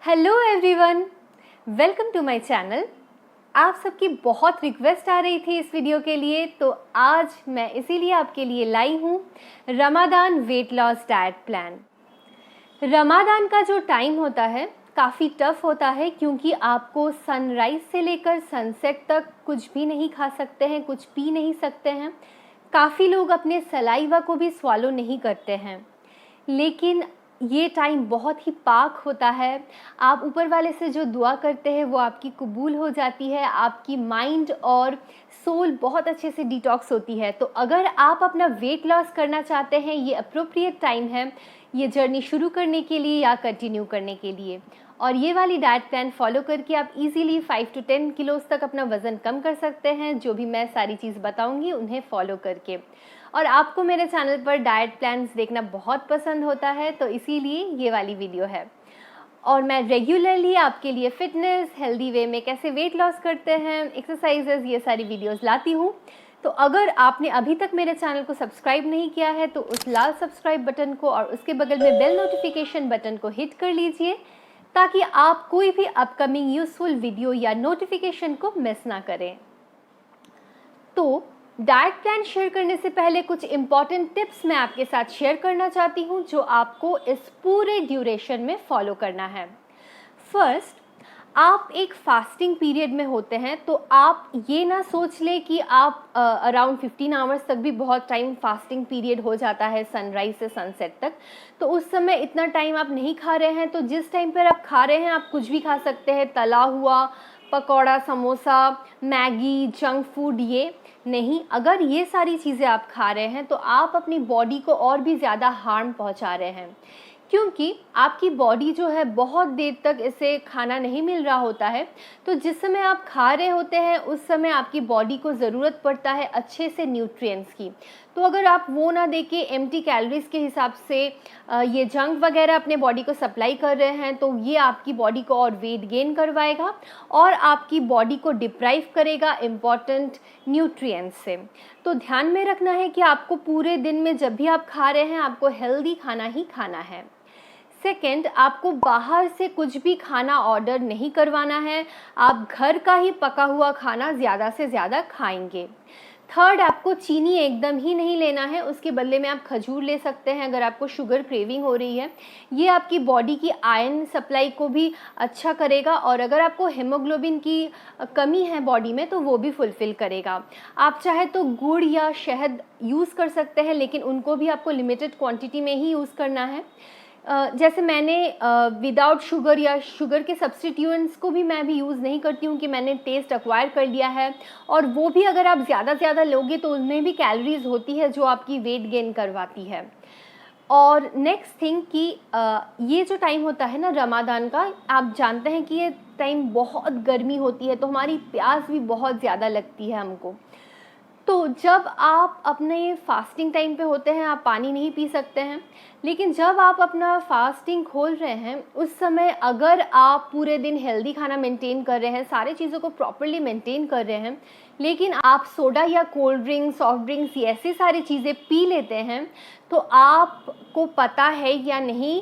Hello everyone, welcome to my channel. आप सबकी बहुत रिक्वेस्ट आ रही थी इस वीडियो के लिए, तो आज मैं इसीलिए आपके लिए लाई हूँ Ramadan weight loss diet plan. Ramadan का जो टाइम होता है काफ़ी टफ होता है, क्योंकि आपको सनराइज़ से लेकर सनसेट तक कुछ भी नहीं खा सकते हैं, कुछ पी नहीं सकते हैं। काफ़ी लोग अपने सलाइवा को भी स्वॉलो नहीं करते हैं, लेकिन ये टाइम बहुत ही पाक होता है। आप ऊपर वाले से जो दुआ करते हैं वो आपकी कबूल हो जाती है, आपकी माइंड और सोल बहुत अच्छे से डिटॉक्स होती है। तो अगर आप अपना वेट लॉस करना चाहते हैं, ये अप्रोप्रिएट टाइम है ये जर्नी शुरू करने के लिए या कंटिन्यू करने के लिए। और ये वाली डाइट प्लान फॉलो करके आप इजीली 5 to 10 किलोज़ तक अपना वज़न कम कर सकते हैं, जो भी मैं सारी चीज़ बताऊंगी उन्हें फॉलो करके। और आपको मेरे चैनल पर डाइट प्लान्स देखना बहुत पसंद होता है, तो इसीलिए ये वाली वीडियो है। और मैं रेगुलरली आपके लिए फ़िटनेस, हेल्दी वे में कैसे वेट लॉस करते हैं, एक्सरसाइजेज़, ये सारी वीडियोज़ लाती हूँ। तो अगर आपने अभी तक मेरे चैनल को सब्सक्राइब नहीं किया है तो उस लाल सब्सक्राइब बटन को और उसके बगल में बेल नोटिफिकेशन बटन को हिट कर लीजिए, ताकि आप कोई भी अपकमिंग यूज़फुल वीडियो या नोटिफिकेशन को मिस ना करें। तो डाइट प्लान शेयर करने से पहले कुछ इम्पॉर्टेंट टिप्स मैं आपके साथ शेयर करना चाहती हूँ, जो आपको इस पूरे ड्यूरेशन में फॉलो करना है। फर्स्ट, आप एक फास्टिंग पीरियड में होते हैं, तो आप ये ना सोच ले कि आप अराउंड 15 आवर्स तक भी बहुत टाइम फास्टिंग पीरियड हो जाता है सनराइज से सनसेट तक। तो उस समय इतना टाइम आप नहीं खा रहे हैं, तो जिस टाइम पर आप खा रहे हैं आप कुछ भी खा सकते हैं, तला हुआ, pakora, samosa, Maggi, junk food, ये नहीं। अगर ये सारी चीज़ें आप खा रहे हैं तो आप अपनी बॉडी को और भी ज़्यादा हार्म पहुंचा रहे हैं, क्योंकि आपकी बॉडी जो है बहुत देर तक इसे खाना नहीं मिल रहा होता है। तो जिस समय आप खा रहे होते हैं उस समय आपकी बॉडी को ज़रूरत पड़ता है अच्छे से न्यूट्रिएंट्स की। तो अगर आप वो ना दे के एम्प्टी कैलोरीज के हिसाब से ये जंक वगैरह अपने बॉडी को सप्लाई कर रहे हैं, तो ये आपकी बॉडी को और वेट गेन करवाएगा और आपकी बॉडी को डिप्राइव करेगा इम्पॉर्टेंट न्यूट्रिएंट्स से। तो ध्यान में रखना है कि आपको पूरे दिन में जब भी आप खा रहे हैं आपको हेल्दी खाना ही खाना है। सेकेंड, आपको बाहर से कुछ भी खाना ऑर्डर नहीं करवाना है, आप घर का ही पका हुआ खाना ज़्यादा से ज़्यादा खाएंगे। थर्ड, आपको चीनी एकदम ही नहीं लेना है, उसके बदले में आप खजूर ले सकते हैं अगर आपको शुगर क्रेविंग हो रही है। ये आपकी बॉडी की आयरन सप्लाई को भी अच्छा करेगा, और अगर आपको हेमोग्लोबिन की कमी है बॉडी में तो वो भी फुलफ़िल करेगा। आप चाहे तो गुड़ या शहद यूज़ कर सकते हैं, लेकिन उनको भी आपको लिमिटेड क्वांटिटी में ही यूज़ करना है। जैसे मैंने विदाउट शुगर या शुगर के सब्स्टिट्यूएंट्स को भी मैं भी यूज़ नहीं करती हूँ, कि मैंने टेस्ट एक्वायर कर लिया है, और वो भी अगर आप ज़्यादा लोगे तो उनमें भी कैलोरीज होती है जो आपकी वेट गेन करवाती है। और नेक्स्ट थिंग कि ये जो टाइम होता है ना रमादान का, आप जानते हैं कि ये टाइम बहुत गर्मी होती है, तो हमारी प्यास भी बहुत ज़्यादा लगती है हमको। तो जब आप अपने फास्टिंग टाइम पे होते हैं आप पानी नहीं पी सकते हैं, लेकिन जब आप अपना फास्टिंग खोल रहे हैं उस समय अगर आप पूरे दिन हेल्दी खाना मेंटेन कर रहे हैं, सारी चीज़ों को प्रॉपर्ली मेंटेन कर रहे हैं, लेकिन आप सोडा या कोल्ड ड्रिंक्स, सॉफ्ट ड्रिंक्स, ऐसी सारी चीज़ें पी लेते हैं, तो आपको पता है या नहीं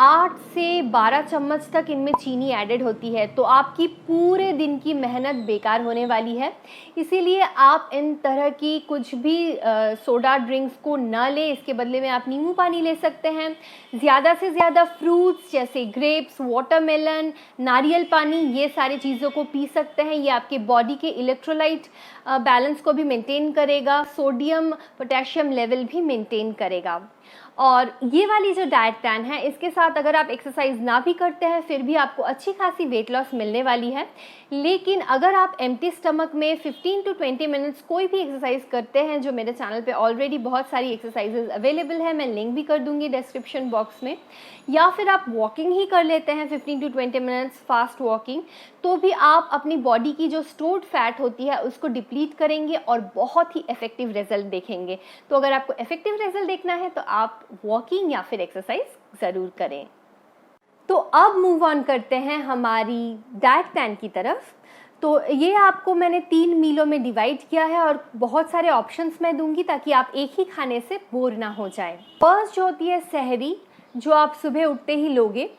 8 से 12 चम्मच तक इनमें चीनी एडेड होती है। तो आपकी पूरे दिन की मेहनत बेकार होने वाली है। इसीलिए आप इन तरह की कुछ भी सोडा ड्रिंक्स को न लें, इसके बदले में आप नींबू पानी ले सकते हैं। ज़्यादा से ज़्यादा फ्रूट्स जैसे ग्रेप्स, वाटरमेलन, नारियल पानी, ये सारी चीज़ों को पी सकते हैं। ये आपके बॉडी के इलेक्ट्रोलाइट बैलेंस को भी मेंटेन करेगा, सोडियम पोटेशियम लेवल भी मेंटेन करेगा। और ये वाली जो डाइट प्लान है, इसके साथ अगर आप एक्सरसाइज ना भी करते हैं फिर भी आपको अच्छी खासी वेट लॉस मिलने वाली है। लेकिन अगर आप एम्प्टी स्टमक में 15 to 20 मिनट्स कोई भी एक्सरसाइज करते हैं, जो मेरे चैनल पे ऑलरेडी बहुत सारी एक्सरसाइजेज अवेलेबल है, मैं लिंक भी कर दूंगी डिस्क्रिप्शन बॉक्स में, या फिर आप वॉकिंग ही कर लेते हैं 15 to 20 मिनट्स फास्ट वॉकिंग, तो भी आप अपनी बॉडी की जो स्टोर्ड फैट होती है उसको डिप्लीट करेंगे और बहुत ही इफेक्टिव रिजल्ट देखेंगे। तो अगर आपको इफेक्टिव रिजल्ट देखना है तो आप वॉकिंग या फिर एक्सरसाइज ज़रूर करें। तो अब मूव ऑन करते हैं हमारी डाइट प्लान की तरफ। तो ये आपको मैंने 3 मीलों में डिवाइड किया है और बहुत सारे ऑप्शंस मैं दूंगी ताकि आप एक ही खाने से बोर ना हो जाए। फर्स्ट जो होती है सहरी, जो आप सुबह उठते ही लोगे।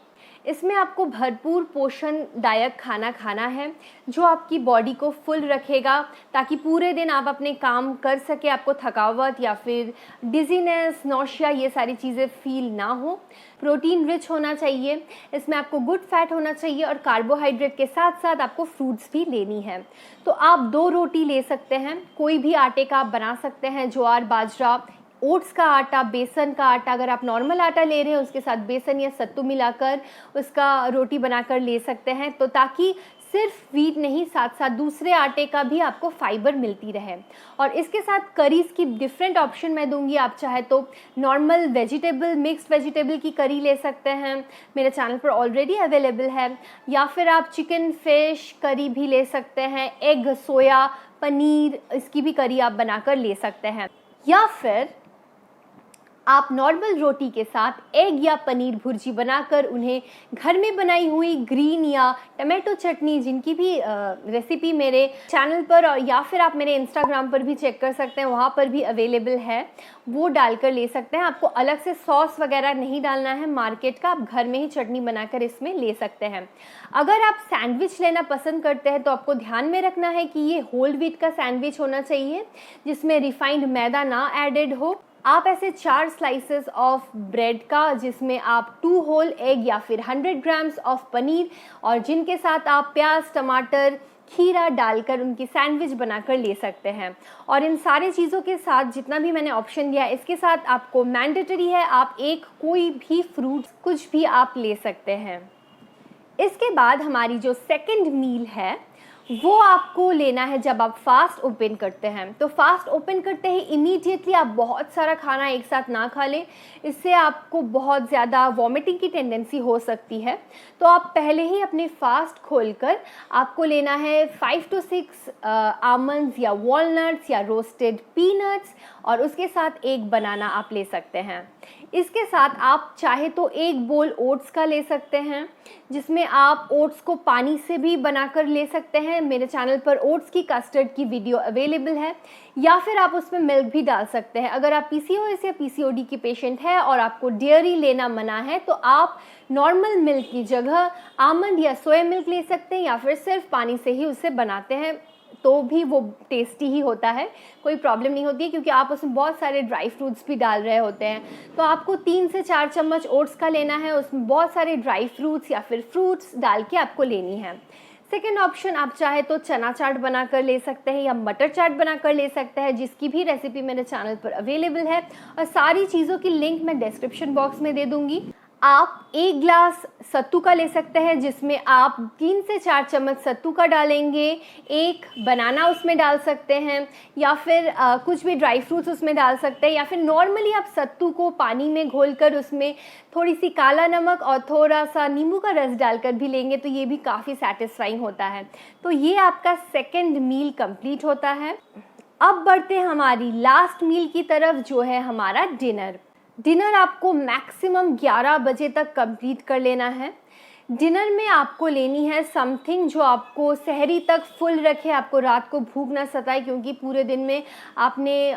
इसमें आपको भरपूर पोषणदायक खाना खाना है जो आपकी बॉडी को फुल रखेगा, ताकि पूरे दिन आप अपने काम कर सके, आपको थकावट या फिर डिजीनेस, नौशिया ये सारी चीज़ें फील ना हो। प्रोटीन रिच होना चाहिए, इसमें आपको गुड फैट होना चाहिए और कार्बोहाइड्रेट के साथ साथ आपको फ्रूट्स भी लेनी है। तो आप 2 रोटी ले सकते हैं, कोई भी आटे का आप बना सकते हैं, ज्वार, बाजरा, ओट्स का आटा, बेसन का आटा। अगर आप नॉर्मल आटा ले रहे हैं उसके साथ बेसन या सत्तू मिलाकर उसका रोटी बनाकर ले सकते हैं, तो ताकि सिर्फ व्हीट नहीं, साथ साथ दूसरे आटे का भी आपको फाइबर मिलती रहे। और इसके साथ करीज़ की डिफरेंट ऑप्शन मैं दूंगी। आप चाहे तो नॉर्मल वेजिटेबल, मिक्स्ड वेजिटेबल की करी ले सकते हैं, मेरे चैनल पर ऑलरेडी अवेलेबल है, या फिर आप चिकन फिश करी भी ले सकते हैं, एग, सोया, पनीर, इसकी भी करी आप बनाकर ले सकते हैं। या फिर आप नॉर्मल रोटी के साथ एग या पनीर भुर्जी बनाकर उन्हें घर में बनाई हुई ग्रीन या टमाटो चटनी, जिनकी भी रेसिपी मेरे चैनल पर या फिर आप मेरे इंस्टाग्राम पर भी चेक कर सकते हैं, वहाँ पर भी अवेलेबल है, वो डालकर ले सकते हैं। आपको अलग से सॉस वगैरह नहीं डालना है मार्केट का, आप घर में ही चटनी बनाकर इसमें ले सकते हैं। अगर आप सैंडविच लेना पसंद करते हैं तो आपको ध्यान में रखना है कि ये होल व्हीट का सैंडविच होना चाहिए जिसमें रिफाइंड मैदा ना एडेड हो। आप ऐसे 4 स्लाइसेस ऑफ ब्रेड का, जिसमें आप 2 होल एग या फिर 100 ग्राम्स ऑफ पनीर और जिनके साथ आप प्याज, टमाटर, खीरा डालकर उनकी सैंडविच बनाकर ले सकते हैं। और इन सारी चीज़ों के साथ जितना भी मैंने ऑप्शन दिया, इसके साथ आपको मैंडेटरी है आप एक कोई भी फ्रूट कुछ भी आप ले सकते हैं। इसके बाद हमारी जो सेकंड मील है वो आपको लेना है जब आप फास्ट ओपन करते हैं। तो फास्ट ओपन करते ही इमीडिएटली आप बहुत सारा खाना एक साथ ना खा लें, इससे आपको बहुत ज़्यादा वॉमिटिंग की टेंडेंसी हो सकती है। तो आप पहले ही अपने फास्ट खोलकर आपको लेना है 5 to 6 आमंड्स या वॉलनट्स या रोस्टेड पीनट्स, और उसके साथ एक बनाना आप ले सकते हैं। इसके साथ आप चाहे तो 1 बोल ओट्स का ले सकते हैं, जिसमें आप ओट्स को पानी से भी बनाकर ले सकते हैं। मेरे चैनल पर ओट्स की कस्टर्ड की वीडियो अवेलेबल है, या फिर आप उसमें मिल्क भी डाल सकते हैं। अगर आप पीसीओएस या पीसीओडी की पेशेंट है और आपको डेयरी लेना मना है तो आप नॉर्मल मिल्क की जगह आमंड या सोया मिल्क ले सकते हैं, या फिर सिर्फ पानी से ही उसे बनाते हैं तो भी वो टेस्टी ही होता है, कोई प्रॉब्लम नहीं होती है, क्योंकि आप उसमें बहुत सारे ड्राई फ्रूट्स भी डाल रहे होते हैं। तो आपको 3 से 4 चम्मच ओट्स का लेना है, उसमें बहुत सारे ड्राई फ्रूट्स या फिर फ्रूट्स डाल के आपको लेनी है। सेकेंड ऑप्शन, आप चाहे तो चना चाट बनाकर ले सकते हैं या मटर चाट बनाकर ले सकते हैं, जिसकी भी रेसिपी मेरे चैनल पर अवेलेबल है, और सारी चीज़ों की लिंक मैं डिस्क्रिप्शन बॉक्स में दे दूँगी। आप 1 ग्लास सत्तू का ले सकते हैं, जिसमें आप 3 से 4 चम्मच सत्तू का डालेंगे, 1 बनाना उसमें डाल सकते हैं, या फिर कुछ भी ड्राई फ्रूट्स उसमें डाल सकते हैं, या फिर नॉर्मली आप सत्तू को पानी में घोलकर उसमें थोड़ी सी काला नमक और थोड़ा सा नींबू का रस डालकर भी लेंगे तो ये भी काफ़ी सेटिस्फाइंग होता है। तो ये आपका सेकेंड मील कंप्लीट होता है। अब बढ़ते हैं हमारी लास्ट मील की तरफ, जो है हमारा डिनर। डिनर आपको मैक्सिमम 11 बजे तक कंप्लीट कर लेना है। डिनर में आपको लेनी है समथिंग जो आपको सहरी तक फुल रखे, आपको रात को भूख ना सताए, क्योंकि पूरे दिन में आपने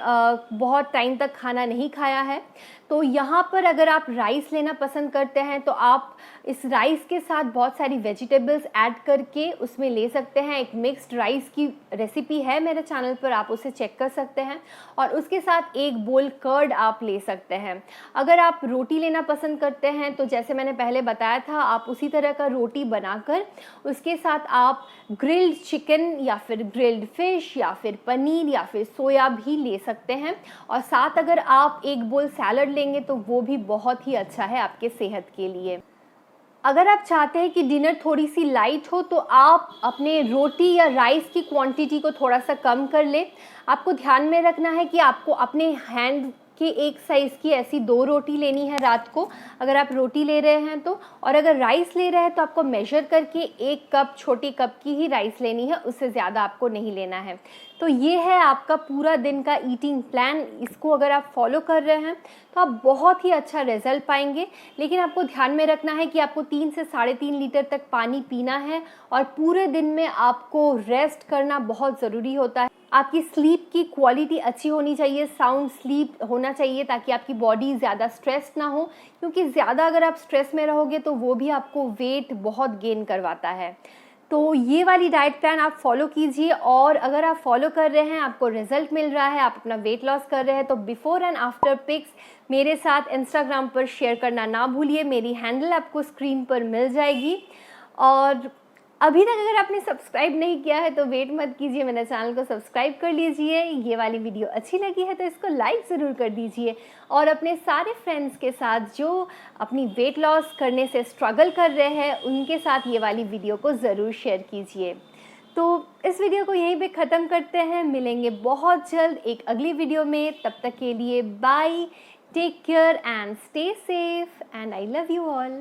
बहुत टाइम तक खाना नहीं खाया है। तो यहाँ पर अगर आप राइस लेना पसंद करते हैं तो आप इस राइस के साथ बहुत सारी वेजिटेबल्स ऐड करके उसमें ले सकते हैं। एक मिक्स्ड राइस की रेसिपी है मेरे चैनल पर, आप उसे चेक कर सकते हैं। और उसके साथ 1 बोल कर्ड आप ले सकते हैं। अगर आप रोटी लेना पसंद करते हैं तो जैसे मैंने पहले बताया था, आप उसी तरह का रोटी बनाकर उसके साथ आप ग्रिल्ड चिकन या फिर ग्रिल्ड फिश या फिर पनीर या फिर सोया भी ले सकते हैं। और साथ अगर आप 1 बोल सैलड लेंगे तो वो भी बहुत ही अच्छा है आपके सेहत के लिए। अगर आप चाहते हैं कि डिनर थोड़ी सी लाइट हो तो आप अपने रोटी या राइस की क्वांटिटी को थोड़ा सा कम कर लें। आपको ध्यान में रखना है कि आपको अपने हैंड कि एक साइज़ की ऐसी 2 रोटी लेनी है रात को, अगर आप रोटी ले रहे हैं तो। और अगर राइस ले रहे हैं तो आपको मेजर करके 1 कप, छोटी कप की ही राइस लेनी है, उससे ज़्यादा आपको नहीं लेना है। तो ये है आपका पूरा दिन का ईटिंग प्लान। इसको अगर आप फॉलो कर रहे हैं तो आप बहुत ही अच्छा रिजल्ट पाएंगे। लेकिन आपको ध्यान में रखना है कि आपको 3 से 3.5 लीटर तक पानी पीना है और पूरे दिन में आपको रेस्ट करना बहुत ज़रूरी होता है। आपकी स्लीप की क्वालिटी अच्छी होनी चाहिए, साउंड स्लीप होना चाहिए, ताकि आपकी बॉडी ज़्यादा स्ट्रेस ना हो, क्योंकि ज़्यादा अगर आप स्ट्रेस में रहोगे तो वो भी आपको वेट बहुत गेन करवाता है। तो ये वाली डाइट प्लान आप फॉलो कीजिए, और अगर आप फॉलो कर रहे हैं, आपको रिजल्ट मिल रहा है, आप अपना वेट लॉस कर रहे हैं, तो बिफोर एंड आफ्टर पिक्स मेरे साथ इंस्टाग्राम पर शेयर करना ना भूलिए। मेरी हैंडल आपको स्क्रीन पर मिल जाएगी। और अभी तक अगर आपने सब्सक्राइब नहीं किया है तो वेट मत कीजिए, मेरे चैनल को सब्सक्राइब कर लीजिए। ये वाली वीडियो अच्छी लगी है तो इसको लाइक ज़रूर कर दीजिए, और अपने सारे फ्रेंड्स के साथ जो अपनी वेट लॉस करने से स्ट्रगल कर रहे हैं उनके साथ ये वाली वीडियो को ज़रूर शेयर कीजिए। तो इस वीडियो को यहीं पे ख़त्म करते हैं, मिलेंगे बहुत जल्द एक अगली वीडियो में। तब तक के लिए bye, take care and stay safe, and I love you all.